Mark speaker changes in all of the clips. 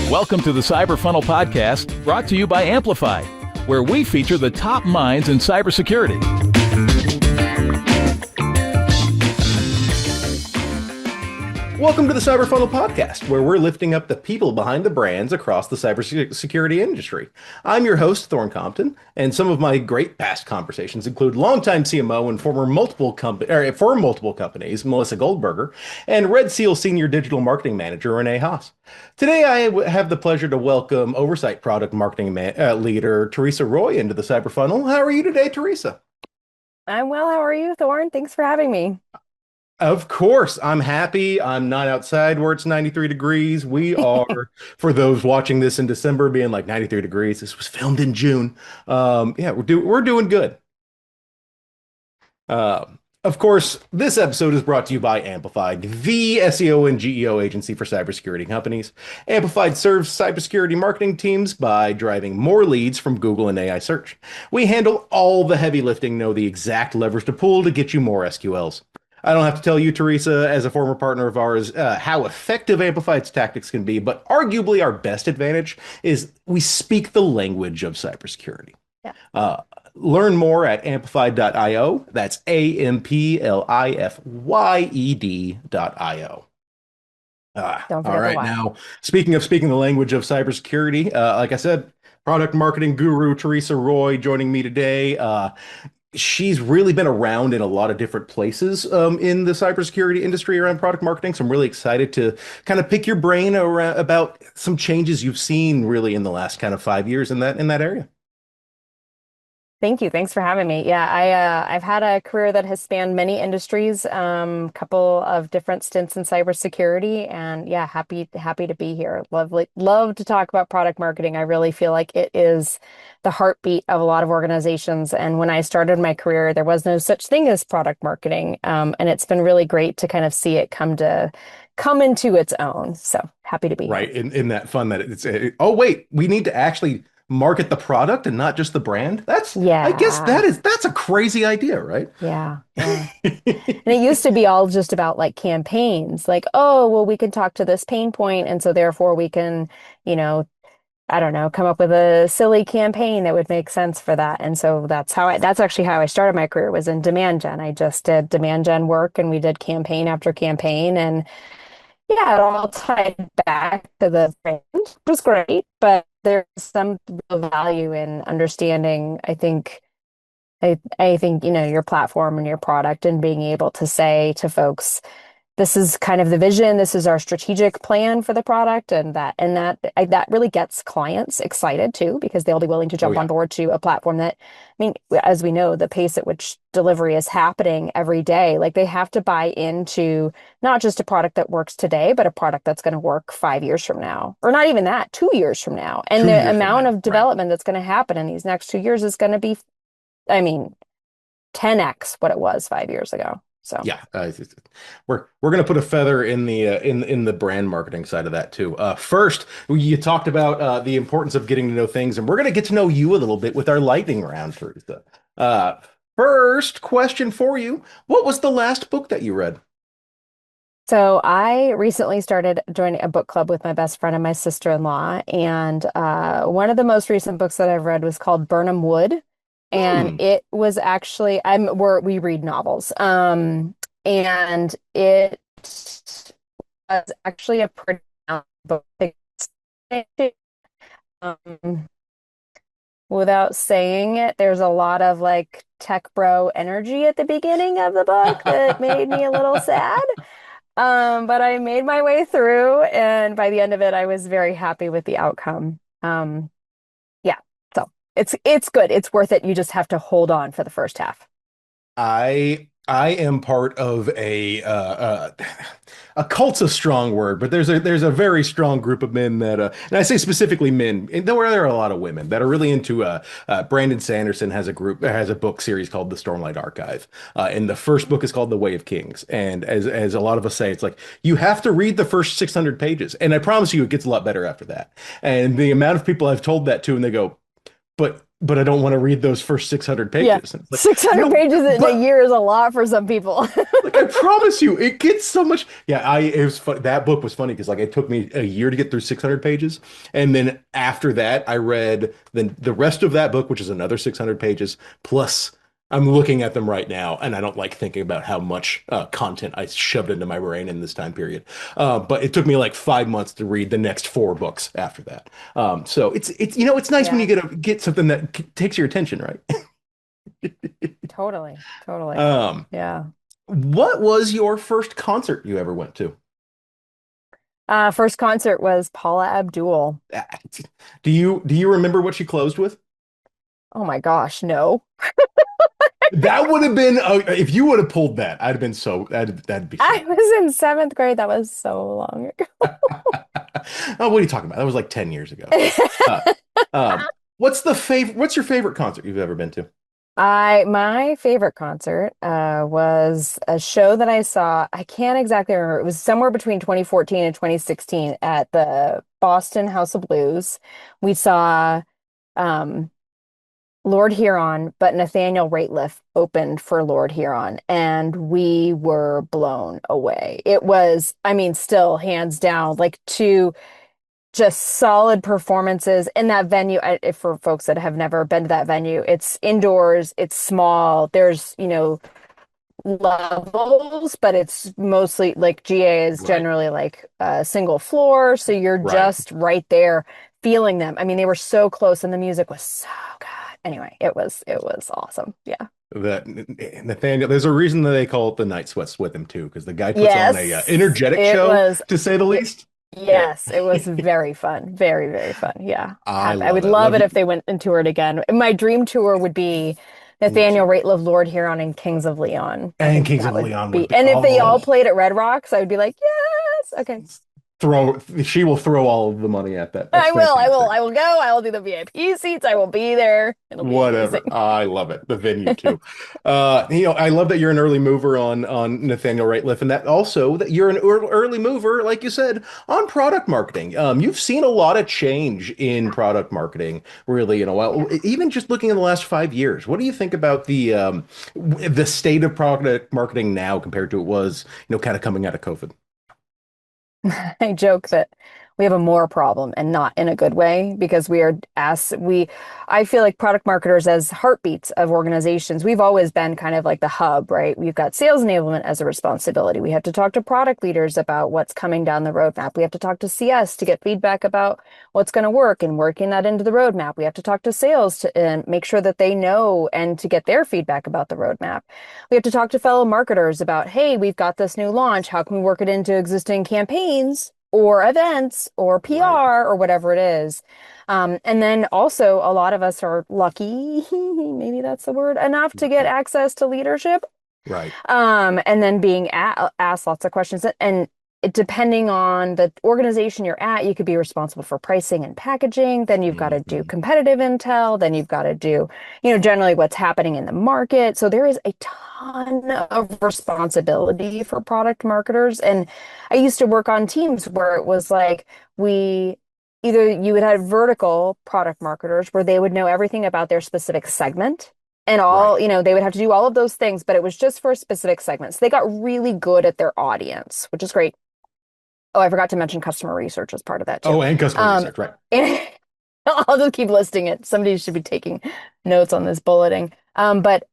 Speaker 1: Welcome to the Cyber Funnel Podcast, brought to you by Amplifyed, where we feature the top minds in cybersecurity.
Speaker 2: Welcome to the Cyber Funnel Podcast, where we're lifting up the people behind the brands across the cybersecurity industry. I'm your host, Thorne Compton, and some of my great past conversations include longtime CMO and former multiple companies, Melissa Goldberger, and Red Seal Senior Digital Marketing Manager, Renee Haas. Today, I have the pleasure to welcome Oversight Product Marketing Leader, Thereasa Roy, into the Cyber Funnel. How are you today, Thereasa?
Speaker 3: I'm well. How are you, Thorne? Thanks for having me.
Speaker 2: Of course, I'm happy. I'm not outside where it's 93 degrees. We are, for those watching this in December, being like 93 degrees. This was filmed in June. Yeah, we're doing good. Of course, this episode is brought to you by Amplifyed, the SEO and GEO agency for cybersecurity companies. Amplifyed serves cybersecurity marketing teams by driving more leads from Google and AI search. We handle all the heavy lifting, know the exact levers to pull to get you more SQLs. I don't have to tell you, Thereasa, as a former partner of ours, how effective Amplifyed's tactics can be, but arguably our best advantage is we speak the language of cybersecurity.
Speaker 3: Yeah.
Speaker 2: Learn more at amplified.io. That's amplifyed.io.
Speaker 3: Don't forget
Speaker 2: All right, now, speaking the language of cybersecurity, like I said, product marketing guru Thereasa Roy joining me today. She's really been around in a lot of different places in the cybersecurity industry around product marketing. So I'm really excited to kind of pick your brain about some changes you've seen really in the last kind of 5 years in that area.
Speaker 3: Thank you. Thanks for having me. Yeah, I've had a career that has spanned many industries, couple of different stints in cybersecurity, and yeah, happy to be here. Love to talk about product marketing. I really feel like it is the heartbeat of a lot of organizations. And when I started my career, there was no such thing as product marketing, and it's been really great to kind of see it come into its own. So happy to be
Speaker 2: right
Speaker 3: here.
Speaker 2: in that fun that it's oh wait, we need to actually market the product and not just the brand. I guess that's a crazy idea, right?
Speaker 3: Yeah. And it used to be all just about like campaigns, like, oh, well, we can talk to this pain point, and so therefore we can, I don't know, come up with a silly campaign that would make sense for that. And so that's actually how I started my career, was in demand gen. I just did demand gen work, and we did campaign after campaign, and yeah, it all tied back to the brand, which was great, but there's some real value in understanding, I think, your platform and your product, and being able to say to folks, this is kind of the vision, this is our strategic plan for the product, and that really gets clients excited too, because they'll be willing to jump on board to a platform that, I mean, as we know, the pace at which delivery is happening every day, like they have to buy into not just a product that works today, but a product that's going to work 5 years from now, or not even that, 2 years from now. And the amount of development that's going to happen in these next 2 years is going to be, I mean, 10x what it was 5 years ago. So
Speaker 2: yeah, we're gonna put a feather in the in the brand marketing side of that too. First, you talked about the importance of getting to know things, and we're gonna get to know you a little bit with our lightning round, Thereasa. First question for you: what was the last book that you read?
Speaker 3: So I recently started joining a book club with my best friend and my sister-in-law, and one of the most recent books that I've read was called Burnham Wood. And it was actually, we read novels. And it was actually a pretty book. Without saying it, there's a lot of like tech bro energy at the beginning of the book that made me a little sad. But I made my way through, and by the end of it, I was very happy with the outcome. It's good. It's worth it. You just have to hold on for the first half.
Speaker 2: I am part of a cult's a strong word, but there's a very strong group of men that and I say specifically men, and there are a lot of women that are really into Brandon Sanderson has a book series called The Stormlight Archive. And the first book is called The Way of Kings. And as a lot of us say, it's like you have to read the first 600 pages. And I promise you it gets a lot better after that. And the amount of people I've told that to, and they go, but I don't want to read those first 600
Speaker 3: Yeah.
Speaker 2: pages. And it's like,
Speaker 3: 600 pages in a
Speaker 2: but
Speaker 3: year is a lot for some people.
Speaker 2: like I promise you, it gets so much. Yeah, it was fun. That book was funny because like it took me a year to get through 600 pages, and then after that, I read the rest of that book, which is another 600 pages. Plus, I'm looking at them right now, and I don't like thinking about how much content I shoved into my brain in this time period. But it took me like 5 months to read the next four books after that. So it's it's nice when you
Speaker 3: Yeah,
Speaker 2: get something that takes your attention, right?
Speaker 3: totally. Totally.
Speaker 2: Um,
Speaker 3: Yeah.
Speaker 2: what was your first concert you ever went to?
Speaker 3: First concert was Paula Abdul.
Speaker 2: Ah, do you remember what she closed with?
Speaker 3: Oh my gosh, no.
Speaker 2: That would have been if you would have pulled that, I'd have been so that'd be
Speaker 3: I
Speaker 2: so.
Speaker 3: was in seventh grade. That was so long
Speaker 2: Oh, what are you talking about? That was like 10 years ago. Uh,
Speaker 3: ago.
Speaker 2: what's your favorite concert you've ever been to?
Speaker 3: My favorite concert was a show that I saw. I can't exactly remember. It was somewhere between 2014 and 2016 at the Boston House of Blues. We saw um, Lord Huron, but Nathaniel Rateliff opened for Lord Huron, and we were blown away. It was, I mean, still hands down, like two just solid performances in that venue. If for folks that have never been to that venue, it's indoors, it's small. There's, levels, but it's mostly like GA is
Speaker 2: Right,
Speaker 3: generally like a single floor, so you're
Speaker 2: right.
Speaker 3: just right there feeling them. I mean, they were so close and the music was so good. Anyway, it was awesome. Yeah.
Speaker 2: That Nathaniel, there's a reason that they call it the Night Sweats with him too, because the guy puts on a
Speaker 3: Yes,
Speaker 2: energetic
Speaker 3: it
Speaker 2: show,
Speaker 3: was.
Speaker 2: to say the
Speaker 3: Yeah,
Speaker 2: least. Yeah,
Speaker 3: yes, it was very fun. Very, very fun. Yeah.
Speaker 2: I
Speaker 3: Happy. I
Speaker 2: love
Speaker 3: would
Speaker 2: it.
Speaker 3: love
Speaker 2: Love
Speaker 3: it
Speaker 2: you.
Speaker 3: if they went and toured again. My dream tour would be
Speaker 2: Me
Speaker 3: Nathaniel
Speaker 2: too.
Speaker 3: Rateliff, Lord Huron, and Kings of Leon. I
Speaker 2: And
Speaker 3: think
Speaker 2: Kings
Speaker 3: that
Speaker 2: of
Speaker 3: would
Speaker 2: Leon would
Speaker 3: be,
Speaker 2: be,
Speaker 3: and if they all
Speaker 2: oh,
Speaker 3: played at Red Rocks, I would be like, yes. Okay.
Speaker 2: throw she will throw all of the money at that. That's
Speaker 3: I will, I will,
Speaker 2: fantastic.
Speaker 3: I will go. I will do the VIP seats. I will be there. It'll be
Speaker 2: Whatever.
Speaker 3: amazing.
Speaker 2: I love it. The venue too. I love that you're an early mover on Nathaniel Rateliff, and that also that you're an early mover, like you said, on product marketing. You've seen a lot of change in product marketing, really, in a while.
Speaker 3: Yeah.
Speaker 2: Even just looking in the last 5 years. What do you think about the state of product marketing now compared to it was, kind of coming out of COVID?
Speaker 3: I joke that we have a more problem and not in a good way because we are as we I feel like product marketers as heartbeats of organizations. We've always been kind of like the hub, right? We've got sales enablement as a responsibility. We have to talk to product leaders about what's coming down the roadmap. We have to talk to CS to get feedback about what's going to work and working that into the roadmap. We have to talk to sales to and make sure that they know and to get their feedback about the roadmap. We have to talk to fellow marketers about, hey, we've got this new launch. How can we work it into existing campaigns or events or
Speaker 2: Right.
Speaker 3: PR or whatever it is? And then also, a lot of us are lucky, maybe that's the word, enough to get
Speaker 2: Okay.
Speaker 3: access to leadership.
Speaker 2: Right.
Speaker 3: And then being asked lots of questions. And depending on the organization you're at, you could be responsible for pricing and packaging. Then you've got to do
Speaker 2: Mhm.
Speaker 3: competitive intel. Then you've got to do, generally what's happening in the market. So there is a ton of responsibility for product marketers. And I used to work on teams where it was like we either you would have vertical product marketers where they would know everything about their specific segment and
Speaker 2: Right.
Speaker 3: all, they would have to do all of those things, but it was just for specific segments. They got really good at their audience, which is great. Oh, I forgot to mention customer research as part of that too.
Speaker 2: Oh, and customer
Speaker 3: Um,
Speaker 2: research. Right.
Speaker 3: and I'll just keep listing it. Somebody should be taking notes on this bulleting. But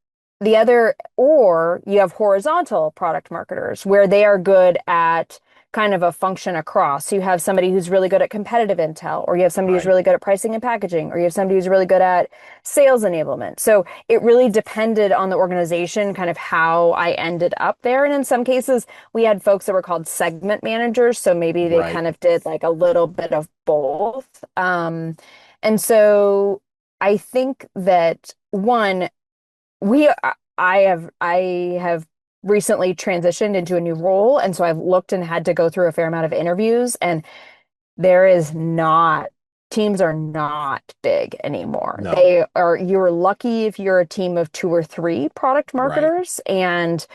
Speaker 3: the other, or you have horizontal product marketers where they are good at kind of a function across. So you have somebody who's really good at competitive intel, or you have somebody who's
Speaker 2: Right.
Speaker 3: really good at pricing and packaging, or you have somebody who's really good at sales enablement. So it really depended on the organization, kind of how I ended up there. And in some cases, we had folks that were called segment managers. So maybe they
Speaker 2: Right.
Speaker 3: kind of did like a little bit of both. And so I think that one, we I have recently transitioned into a new role, and so I've looked and had to go through a fair amount of interviews, and there is not teams are not big anymore.
Speaker 2: No.
Speaker 3: You're lucky if you're a team of two or three product
Speaker 2: Right.
Speaker 3: marketers, and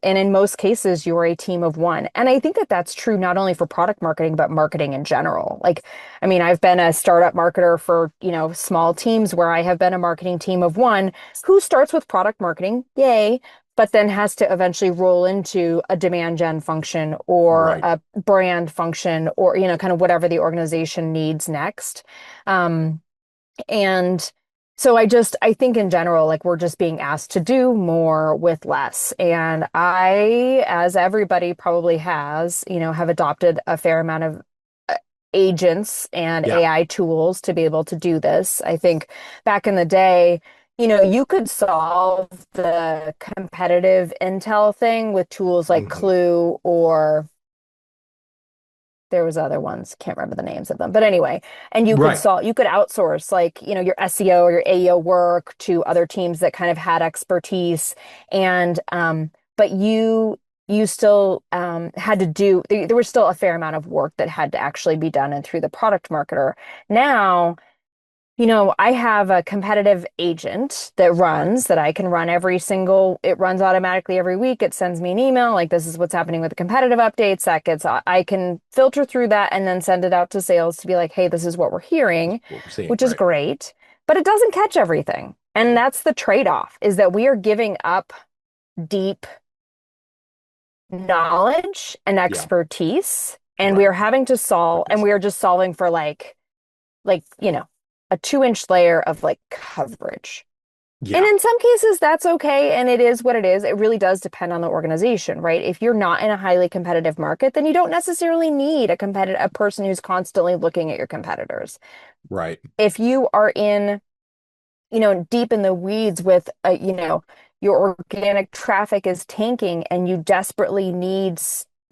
Speaker 3: in most cases, you're a team of one. And I think that that's true not only for product marketing, but marketing in general. Like, I mean, I've been a startup marketer for, small teams where I have been a marketing team of one who starts with product marketing, yay, but then has to eventually roll into a demand gen function or
Speaker 2: Right.
Speaker 3: a brand function or, kind of whatever the organization needs next. Um, and so I think in general, like we're just being asked to do more with less. And as everybody probably has, have adopted a fair amount of agents and
Speaker 2: Yeah.
Speaker 3: AI tools to be able to do this. I think back in the day, you could solve the competitive intel thing with tools like
Speaker 2: Hmm.
Speaker 3: Clue or there was other ones, can't remember the names of them. But anyway, and
Speaker 2: Right.
Speaker 3: you could outsource like, your SEO or your AEO work to other teams that kind of had expertise. And but you still had to there was still a fair amount of work that had to actually be done and through the product marketer. Now I have a competitive agent that
Speaker 2: Right.
Speaker 3: runs that I can run it runs automatically every week. It sends me an email like this is what's happening with the competitive updates. I can filter through that and then send it out to sales to be like, hey, this is what we're
Speaker 2: That's
Speaker 3: hearing,
Speaker 2: what we're seeing.
Speaker 3: which is
Speaker 2: Right.
Speaker 3: great, but it doesn't catch everything. And that's the trade-off is that we are giving up deep knowledge and
Speaker 2: Yeah.
Speaker 3: expertise, and we
Speaker 2: Right.
Speaker 3: are having to solve, and we are just solving for like, a 2-inch layer of like coverage. And
Speaker 2: Yeah.
Speaker 3: in some cases, that's okay. And it is what it is. It really does depend on the organization, right? If you're not in a highly competitive market, then you don't necessarily need a person who's constantly looking at your competitors.
Speaker 2: Right.
Speaker 3: If you are in, deep in the weeds with, your organic traffic is tanking and you desperately need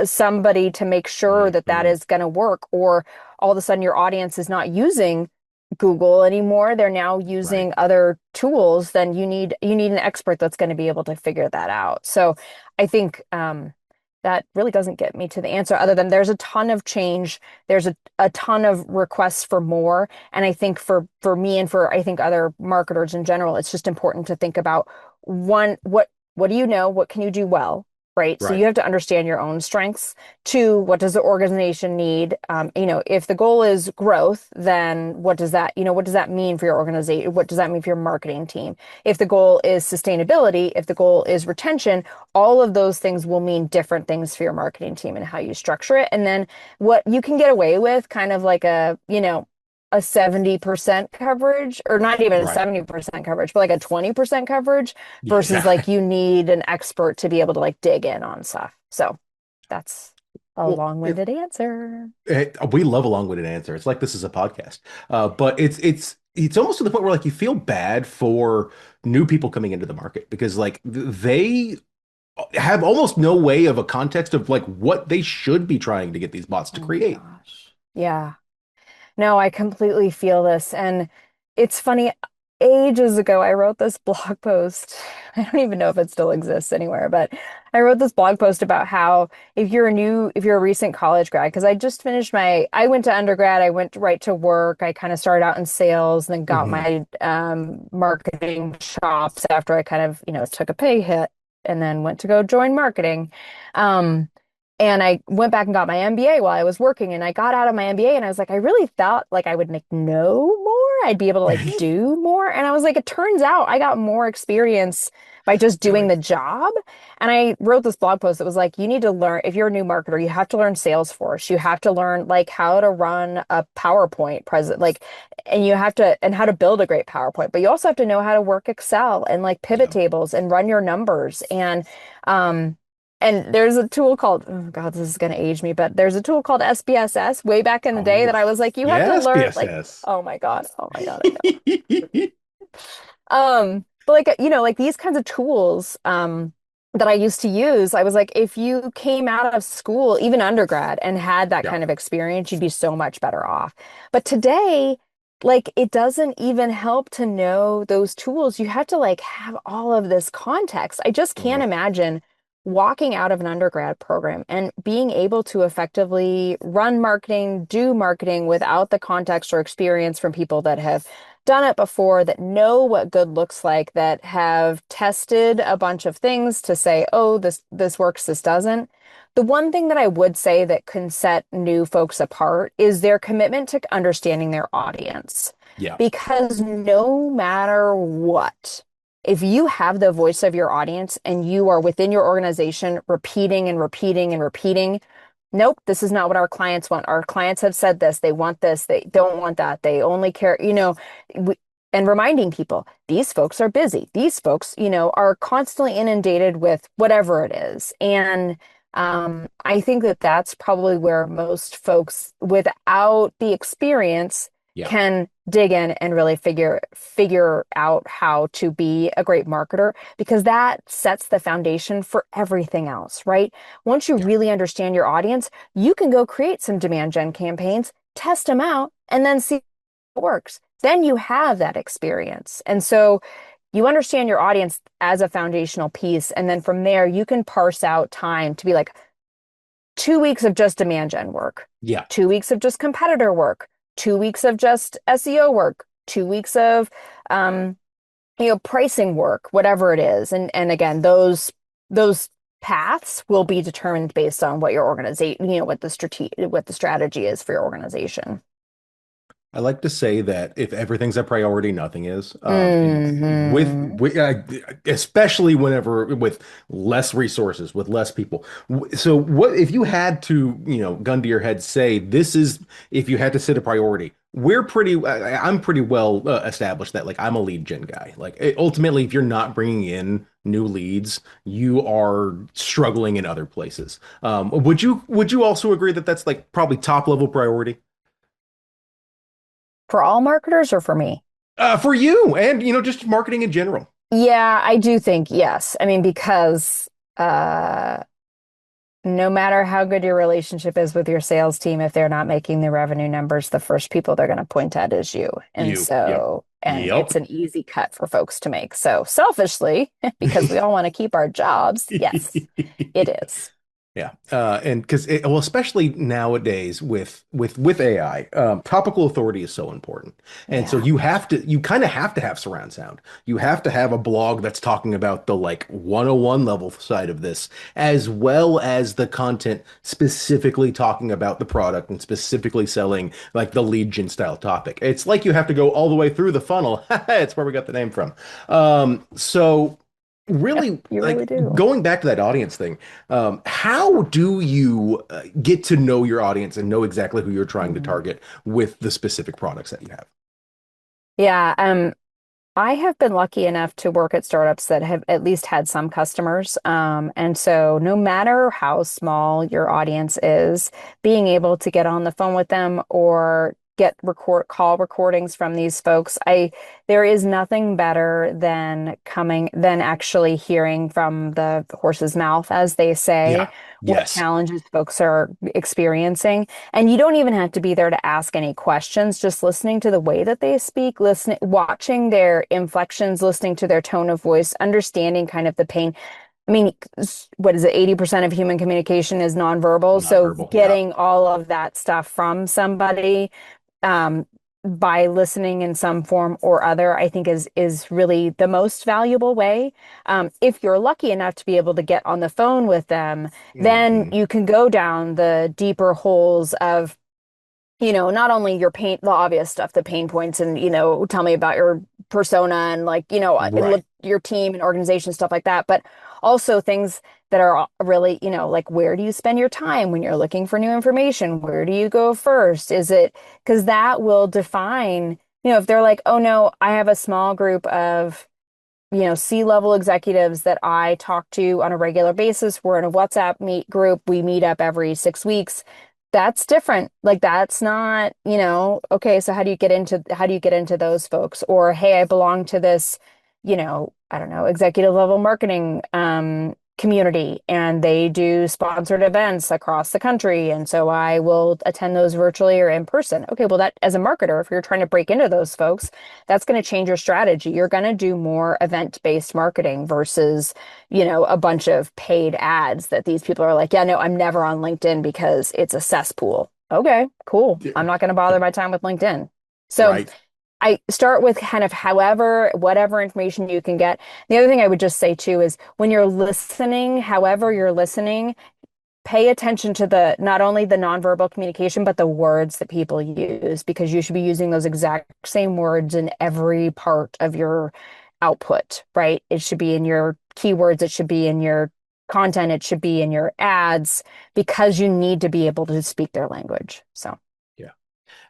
Speaker 3: somebody to make sure that that
Speaker 2: Hmm.
Speaker 3: is going to work, or all of a sudden your audience is not using Google anymore. They're now
Speaker 2: Right.
Speaker 3: using other tools, then you need an expert that's going to be able to figure that out. So I think that really doesn't get me to the answer other than there's a ton of change. There's a ton of requests for more. And I think for me and for I think other marketers in general, it's just important to think about one, what do you know? What can you do well? Right. So
Speaker 2: Right.
Speaker 3: you have to understand your own strengths. Two, what does the organization need? If the goal is growth, then what does that mean for your organization? What does that mean for your marketing team? If the goal is sustainability, if the goal is retention, all of those things will mean different things for your marketing team and how you structure it. And then what you can get away with, kind of like a 70% coverage, or not even a
Speaker 2: Right.
Speaker 3: 70% coverage, but like a 20% coverage
Speaker 2: Yeah.
Speaker 3: versus
Speaker 2: Exactly.
Speaker 3: like you need an expert to be able to like dig in on stuff. So that's a
Speaker 2: Well,
Speaker 3: long-winded answer.
Speaker 2: we love a long-winded answer. It's like this is a podcast, but it's almost to the point where like you feel bad for new people coming into the market because like they have almost no way of a context of like what they should be trying to get these bots to
Speaker 3: Oh my
Speaker 2: create.
Speaker 3: gosh. Yeah. No, I completely feel this. And it's funny, ages ago, I wrote this blog post. I don't even know if it still exists anywhere, but I wrote this blog post about how if you're a recent college grad, because I went to undergrad, I went right to work. I kind of started out in sales and then got
Speaker 2: Hmm.
Speaker 3: my marketing chops after I kind of, took a pay hit and then went to go join marketing. Um, and I went back and got my MBA while I was working, and I got out of my MBA and I was like, I really thought like I would like know more. I'd be able to like do more. And I was like, it turns out I got more experience by just doing
Speaker 2: Doing.
Speaker 3: the job. And I wrote this blog post that was like, you need to learn, if you're a new marketer, you have to learn Salesforce. You have to learn like how to run a PowerPoint present, like, and how to build a great PowerPoint. But you also have to know how to work Excel and like pivot
Speaker 2: Yeah.
Speaker 3: tables and run your numbers. Um, and there's a tool called, oh God, this is going to age me, but there's a tool called SPSS way back in the day
Speaker 2: Oh,
Speaker 3: that I was like, you have to
Speaker 2: yes,
Speaker 3: learn, like,
Speaker 2: BSS.
Speaker 3: oh my God, I know. But like, like these kinds of tools, that I used to use, I was like, if you came out of school, even undergrad, and had that
Speaker 2: Yeah.
Speaker 3: kind of experience, you'd be so much better off. But today, like, it doesn't even help to know those tools. You have to like have all of this context. I just can't
Speaker 2: Right.
Speaker 3: imagine walking out of an undergrad program and being able to effectively run marketing, do marketing without the context or experience from people that have done it before, that know what good looks like, that have tested a bunch of things to say, oh, this works, this doesn't. The one thing that I would say that can set new folks apart is their commitment to understanding their audience.
Speaker 2: Yeah.
Speaker 3: Because no matter what, if you have the voice of your audience and you are within your organization repeating and repeating and repeating, nope, this is not what our clients want. Our clients have said this. They want this. They don't want that. They only care, and reminding people, these folks are busy. These folks, are constantly inundated with whatever it is. And I think that that's probably where most folks without the experience
Speaker 2: Yeah.
Speaker 3: can dig in and really figure out how to be a great marketer, because that sets the foundation for everything else, right? Once you
Speaker 2: Yeah.
Speaker 3: really understand your audience, you can go create some demand gen campaigns, test them out, and then see what works. Then you have that experience. And so you understand your audience as a foundational piece. And then from there, you can parse out time to be like 2 weeks of just demand gen work,
Speaker 2: Yeah.
Speaker 3: 2 weeks of just competitor work, 2 weeks of just SEO work, 2 weeks of pricing work, whatever it is. And again, those paths will be determined based on what your organization, what the strategy is for your organization.
Speaker 2: I like to say that if everything's a priority, nothing is. And
Speaker 3: Hmm.
Speaker 2: especially whenever with less resources, with less people. So, what if you had to, gun to your head, say this is if you had to set a priority? I'm pretty well established that like I'm a lead gen guy. Like ultimately, if you're not bringing in new leads, you are struggling in other places. Would you also agree that that's like probably top level priority?
Speaker 3: For all marketers or for me?
Speaker 2: For you and just marketing in general.
Speaker 3: Yeah, I do think yes. I mean, because uh, no matter how good your relationship is with your sales team, if they're not making the revenue numbers, the first people they're going to point at is you. And
Speaker 2: You. Yep.
Speaker 3: so, and
Speaker 2: Yep.
Speaker 3: it's an easy cut for folks to make. So selfishly, because we all want to keep our jobs, yes, it is.
Speaker 2: Yeah, and because well, especially nowadays with AI, topical authority is so important, and so
Speaker 3: Yeah.
Speaker 2: you kind of have to have surround sound. You have to have a blog that's talking about the like 101 level side of this, as well as the content specifically talking about the product and specifically selling like the lead gen style topic. It's like you have to go all the way through the funnel. It's where we got the name from. So
Speaker 3: Yep,
Speaker 2: really
Speaker 3: you really
Speaker 2: like
Speaker 3: do.
Speaker 2: going back to that audience thing, how do you get to know your audience and know exactly who you're trying to
Speaker 3: Mhm.
Speaker 2: target with the specific products that you have?
Speaker 3: Yeah, I have been lucky enough to work at startups that have at least had some customers. And so no matter how small your audience is, being able to get on the phone with them or get call recordings from these folks, there is nothing better than actually hearing from the horse's mouth, as they say,
Speaker 2: Yeah.
Speaker 3: what
Speaker 2: Yes.
Speaker 3: challenges folks are experiencing. And you don't even have to be there to ask any questions, just listening to the way that they speak, listening, watching their inflections, listening to their tone of voice, understanding kind of the pain. I mean, what is it? 80% of human communication is nonverbal. So
Speaker 2: Nonverbal. Yeah.
Speaker 3: getting all of that stuff from somebody, um, by listening in some form or other, I think is really the most valuable way. If you're lucky enough to be able to get on the phone with them, then
Speaker 2: Hmm.
Speaker 3: you can go down the deeper holes of, not only the obvious stuff, the pain points, and, tell me about your persona and like,
Speaker 2: Right.
Speaker 3: your team and organization, stuff like that, but also things that are really, like where do you spend your time when you're looking for new information? Where do you go first? Is it because that will define, if they're like, oh no, I have a small group of C-level executives that I talk to on a regular basis. We're in a WhatsApp meet group. We meet up every 6 weeks. That's different. Like that's not, okay, so how do you get into those folks? Or hey, I belong to this, I don't know, executive level marketing community and they do sponsored events across the country. And so I will attend those virtually or in person. Okay, well, that as a marketer, if you're trying to break into those folks, that's going to change your strategy. You're going to do more event-based marketing versus, a bunch of paid ads that these people are like, yeah, no, I'm never on LinkedIn because it's a cesspool. Okay, cool.
Speaker 2: Yeah.
Speaker 3: I'm not going to bother my time with LinkedIn. So
Speaker 2: Right.
Speaker 3: I start with kind of whatever information you can get. The other thing I would just say too is when you're listening, however you're listening, pay attention to not only the nonverbal communication, but the words that people use, because you should be using those exact same words in every part of your output, right? It should be in your keywords, it should be in your content, it should be in your ads, because you need to be able to speak their language. So.
Speaker 2: Yeah.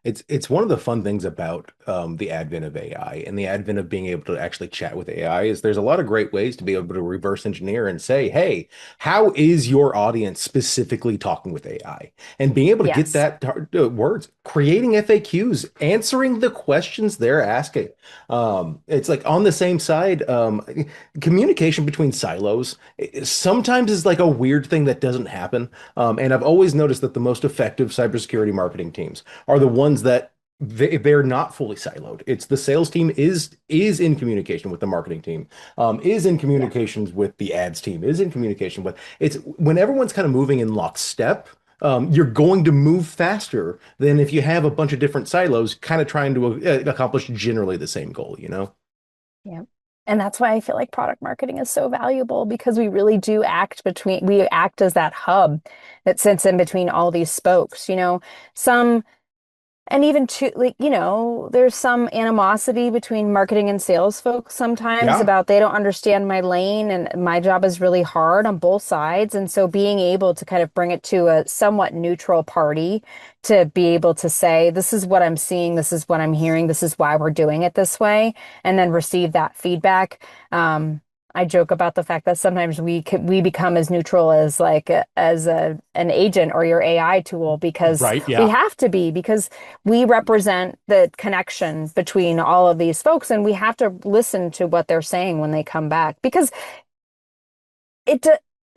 Speaker 2: It's one of the fun things about the advent of AI and the advent of being able to actually chat with AI is there's a lot of great ways to be able to reverse engineer and say, hey, how is your audience specifically talking with AI? And being able to get
Speaker 3: Yes.
Speaker 2: that words, creating FAQs, answering the questions they're asking. It's like on the same side, communication between silos sometimes is like a weird thing that doesn't happen. And I've always noticed that the most effective cybersecurity marketing teams are the ones that they're not fully siloed. It's the sales team is in communication with the marketing team, is in
Speaker 3: Yeah.
Speaker 2: communications with the ads team, is in communication with it's when everyone's kind of moving in lockstep. You're going to move faster than if you have a bunch of different silos kind of trying to accomplish generally the same goal, you know?
Speaker 3: Yeah. And that's why I feel like product marketing is so valuable because we really do we act as that hub that sits in between all these spokes, some and even to like, there's some animosity between marketing and sales folks sometimes
Speaker 2: Yeah.
Speaker 3: about they don't understand my lane and my job is really hard on both sides. And so being able to kind of bring it to a somewhat neutral party to be able to say, this is what I'm seeing, this is what I'm hearing, this is why we're doing it this way, and then receive that feedback. I joke about the fact that sometimes we become as neutral as an agent or your AI tool because
Speaker 2: Right.
Speaker 3: we
Speaker 2: Yeah.
Speaker 3: have to be because we represent the connection between all of these folks and we have to listen to what they're saying when they come back because it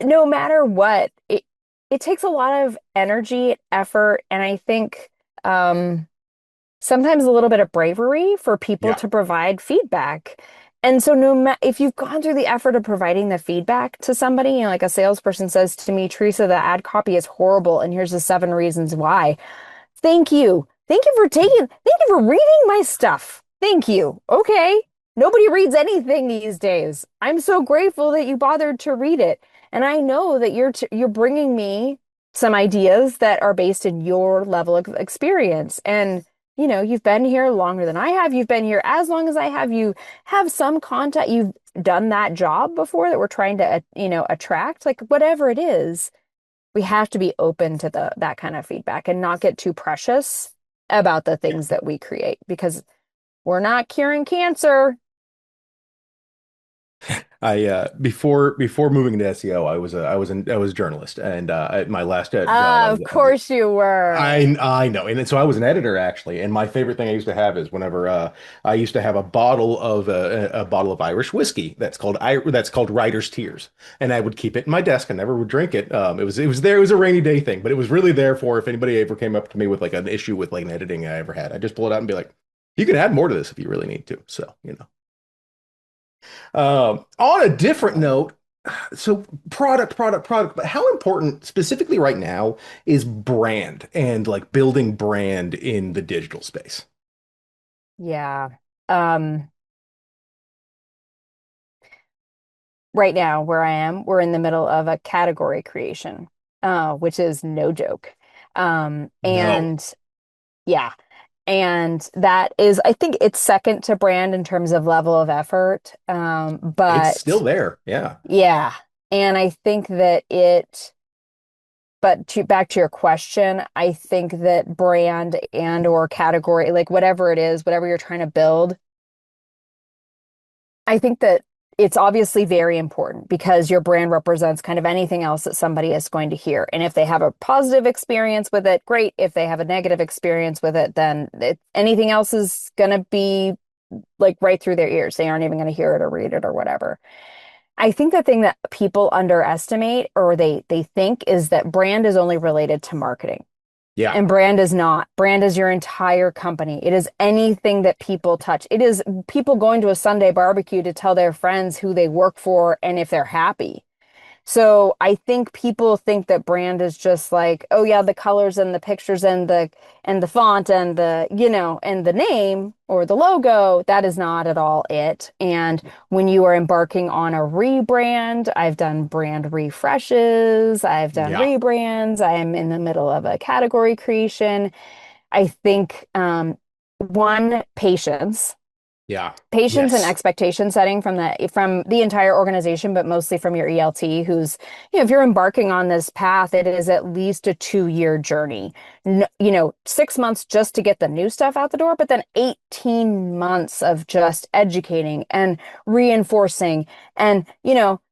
Speaker 3: no matter what it takes a lot of energy, effort, and I think sometimes a little bit of bravery for people
Speaker 2: Yeah.
Speaker 3: to provide feedback. And so no matter if you've gone through the effort of providing the feedback to somebody, like a salesperson says to me, Teresa, the ad copy is horrible, and here's the 7 reasons why. Thank you. Thank you for reading my stuff. Thank you. Okay. Nobody reads anything these days. I'm so grateful that you bothered to read it. And I know that you're bringing me some ideas that are based in your level of experience. And, you've been here longer than I have. You've been here as long as I have. You have some contact. You've done that job before that we're trying to, attract, like whatever it is we have to be open to that kind of feedback and not get too precious about the things that we create because we're not curing cancer.
Speaker 2: I before moving into SEO, I was a journalist, and at my last job,
Speaker 3: Of course you were.
Speaker 2: I know, and so I was an editor actually. And my favorite thing I used to have is whenever I used to have a bottle of Irish whiskey that's called Writer's Tears, and I would keep it in my desk. I never would drink it. It was there. It was a rainy day thing, but it was really there for if anybody ever came up to me with like an issue with like an editing I ever had, I just pull it out and be like, you can add more to this if you really need to. So you know. On a different note, so product, but how important specifically right now is brand and like building brand in the digital space?
Speaker 3: Yeah. Um, right now, where I am, we're in the middle of a category creation, which is no joke.
Speaker 2: No,
Speaker 3: And yeah, and that is, I think it's second to brand in terms of level of effort.
Speaker 2: it's still
Speaker 3: But
Speaker 2: there. Yeah.
Speaker 3: yeah, and I think that back to your question, I think that brand and or category, like whatever it is, whatever you're trying to build, I think that it's obviously very important because your brand represents kind of anything else that somebody is going to hear. And if they have a positive experience with it, great. If they have a negative experience with it, then anything else is going to be like right through their ears. They aren't even going to hear it or read it or whatever. I think the thing that people underestimate or they think is that brand is only related to marketing.
Speaker 2: Yeah.
Speaker 3: And brand is not. Brand is your entire company. It is anything that people touch. It is people going to a Sunday barbecue to tell their friends who they work for and if they're happy. So I think people think that brand is just like, oh yeah, the colors and the pictures and the font and the, and the name or the logo. That is not at all it. And when you are embarking on a rebrand, I've done brand refreshes, I've done
Speaker 2: Yeah.
Speaker 3: rebrands, I am in the middle of a category creation. I think one, patience
Speaker 2: Yeah.
Speaker 3: patience and
Speaker 2: Yes.
Speaker 3: expectation setting from the entire organization, but mostly from your ELT, who's, if you're embarking on this path, it is at least a 2-year journey. 6 months just to get the new stuff out the door, but then 18 months of just educating and reinforcing. And,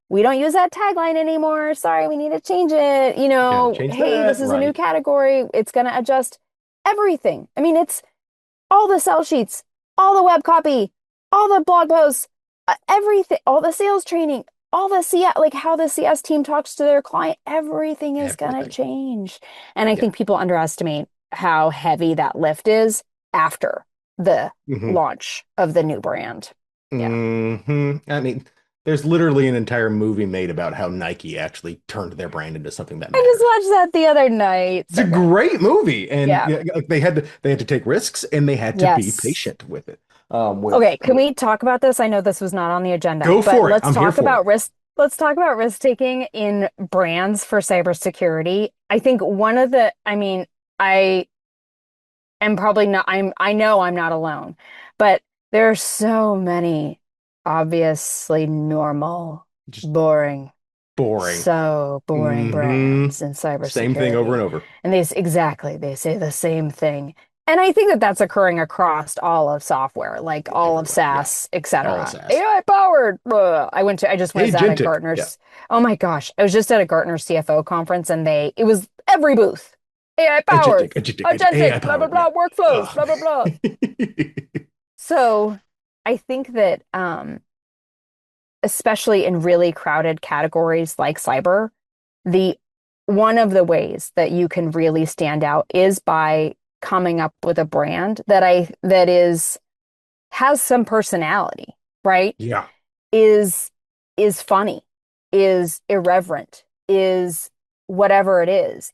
Speaker 3: we don't use that tagline anymore. Sorry, we need to change it.
Speaker 2: Gotta change
Speaker 3: Hey,
Speaker 2: that.
Speaker 3: this is a new
Speaker 2: Right.
Speaker 3: category. It's going to adjust everything. I mean, it's all the sell sheets, all the web copy, all the blog posts, everything, all the sales training, all the CS, like how the CS team talks to their client, everything is going to
Speaker 2: Everything.
Speaker 3: change. And I
Speaker 2: Yeah.
Speaker 3: think people underestimate how heavy that lift is after the
Speaker 2: hmm
Speaker 3: launch of the new brand. Yeah.
Speaker 2: I mean, there's literally an entire movie made about how Nike actually turned their brand into something that
Speaker 3: I just
Speaker 2: mattered.
Speaker 3: watched that the other night.
Speaker 2: It's a
Speaker 3: So good.
Speaker 2: great movie, and
Speaker 3: Yeah.
Speaker 2: yeah, like, they had to take risks and they had to be
Speaker 3: Yes.
Speaker 2: patient with it. With
Speaker 3: Okay, can we talk about this? I know this was not on the agenda,
Speaker 2: Go
Speaker 3: but
Speaker 2: for it. I'm here for it.
Speaker 3: let's talk about risk taking in brands for cybersecurity. I think I mean, I am probably not, I know I'm not alone, but there are so many obviously normal,
Speaker 2: Just
Speaker 3: boring,
Speaker 2: boring.
Speaker 3: so boring
Speaker 2: hmm
Speaker 3: brands in
Speaker 2: Same thing over
Speaker 3: cybersecurity.
Speaker 2: and over.
Speaker 3: And they say the same thing. And I think that that's occurring across all of software, like all of
Speaker 2: Everywhere. Yeah.
Speaker 3: SaaS,
Speaker 2: All
Speaker 3: etc.
Speaker 2: SaaS.
Speaker 3: AI powered. I just was at a
Speaker 2: Agentic. Yeah.
Speaker 3: Gartner's. Oh my gosh. I was just at a Gartner CFO conference and it was every booth. AI powered,
Speaker 2: AI
Speaker 3: agentic, blah, blah,
Speaker 2: powered. Yeah.
Speaker 3: blah, workflows,
Speaker 2: Ugh.
Speaker 3: blah, blah, blah. So I think that, especially in really crowded categories like cyber, the one of the ways that you can really stand out is by coming up with a brand that is has some personality, right?
Speaker 2: Yeah.
Speaker 3: Is is funny, is irreverent, is whatever it is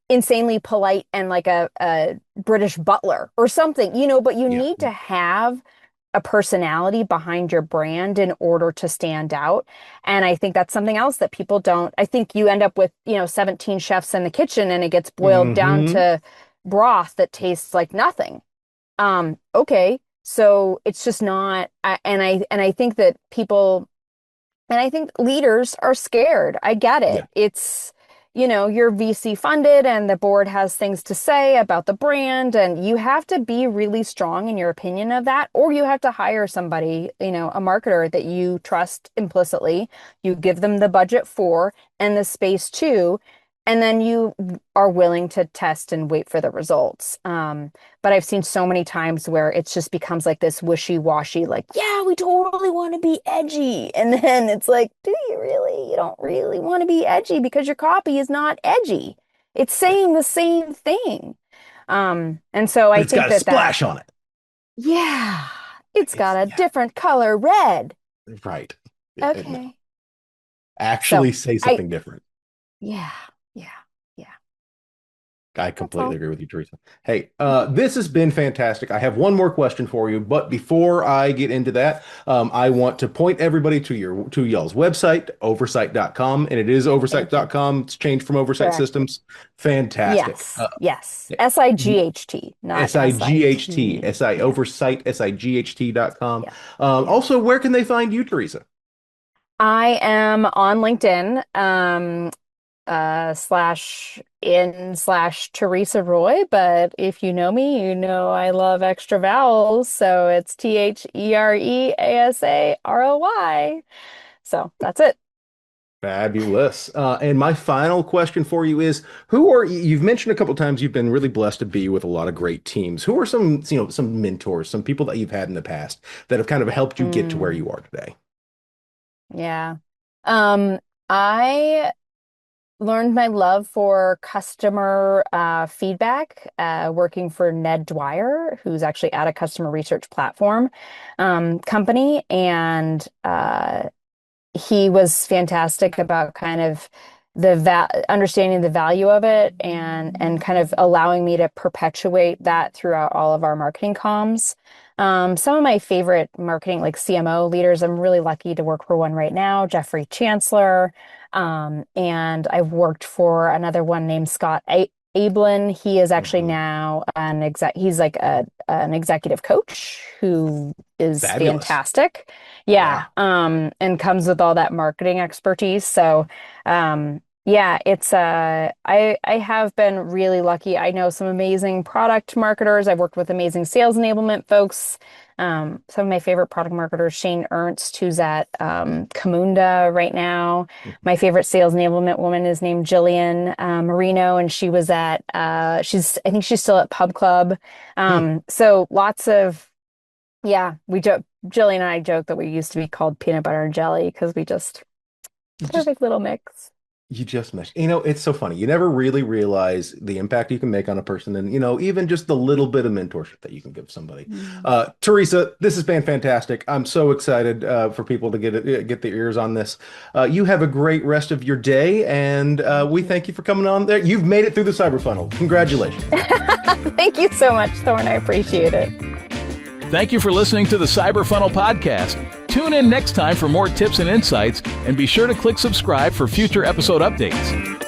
Speaker 3: insanely polite and like a British butler or something, but you
Speaker 2: Yeah.
Speaker 3: need to have a personality behind your brand in order to stand out. And I think that's something else that people don't. I think you end up with, 17 chefs in the kitchen and it gets boiled down
Speaker 2: hmm
Speaker 3: to broth that tastes like nothing. Okay. So it's just not, and I think that people and I think leaders are scared. I get
Speaker 2: Yeah.
Speaker 3: it. You're VC funded and the board has things to say about the brand, and you have to be really strong in your opinion of that, or you have to hire somebody, a marketer that you trust implicitly. You give them the budget for and the space to, and then you are willing to test and wait for the results. But I've seen so many times where it just becomes like this wishy-washy, like, yeah, we totally want to be edgy. And then it's like, do you really? You don't really want to be edgy because your copy is not edgy. It's
Speaker 2: Yeah.
Speaker 3: saying the same thing. And so
Speaker 2: But
Speaker 3: I
Speaker 2: it's
Speaker 3: think
Speaker 2: got a
Speaker 3: that,
Speaker 2: splash on it.
Speaker 3: yeah, it's got a
Speaker 2: Yeah.
Speaker 3: different color, red.
Speaker 2: Right. No.
Speaker 3: Okay. So
Speaker 2: Actually say
Speaker 3: I,
Speaker 2: something different.
Speaker 3: yeah, yeah, yeah.
Speaker 2: I
Speaker 3: That's
Speaker 2: completely
Speaker 3: all.
Speaker 2: agree with you, Teresa. Hey,
Speaker 3: Mhm.
Speaker 2: this has been fantastic. I have one more question for you, but before I get into that, I want to point everybody to y'all's website, oversight.com, and it is
Speaker 3: Thank you.
Speaker 2: oversight.com. It's changed from Oversight
Speaker 3: Correct.
Speaker 2: Systems. Fantastic.
Speaker 3: Yes, yes. SIGHT, not
Speaker 2: SIGHT,
Speaker 3: SIT.
Speaker 2: SI
Speaker 3: Yeah,
Speaker 2: oversight, SIGHT.com.
Speaker 3: yeah, yeah.
Speaker 2: Also, where can they find you, Teresa?
Speaker 3: I am on LinkedIn, slash in slash Thereasa Roy, but if you know me, you know I love extra vowels, so it's ThereasaRoy. So that's it.
Speaker 2: Fabulous. And my final question for you is, you've mentioned a couple times you've been really blessed to be with a lot of great teams. Who are some mentors, some people that you've had in the past that have kind of helped you get to where
Speaker 3: Mm,
Speaker 2: you are today?
Speaker 3: yeah. I learned my love for customer feedback working for Ned Dwyer, who's actually at a customer research platform company. And he was fantastic about kind of understanding the value of it and kind of allowing me to perpetuate that throughout all of our marketing comms. Some of my favorite marketing, like CMO leaders, I'm really lucky to work for one right now, Jeffrey Chancellor. And I've worked for another one named Scott Ablin. He is actually now he's like an executive coach who is
Speaker 2: Fabulous.
Speaker 3: fantastic. Yeah. And comes with all that marketing expertise. So, yeah, it's I have been really lucky. I know some amazing product marketers. I've worked with amazing sales enablement folks. Some of my favorite product marketers, Shane Ernst, who's at Camunda right now. My favorite sales enablement woman is named Jillian Marino, and she was at I think she's still at Pub Club. So lots of Jillian and I joke that we used to be called peanut butter and jelly because we just perfect little mix.
Speaker 2: You just mentioned, it's so funny. You never really realize the impact you can make on a person and, even just the little bit of mentorship that you can give somebody. Thereasa, this has been fantastic. I'm so excited for people to get their ears on this. You have a great rest of your day, and we thank you for coming on there. You've made it through the cyber funnel. Congratulations.
Speaker 3: Thank you so much, Thorne. I appreciate it.
Speaker 1: Thank you for listening to the Cyber Funnel Podcast. Tune in next time for more tips and insights, and be sure to click subscribe for future episode updates.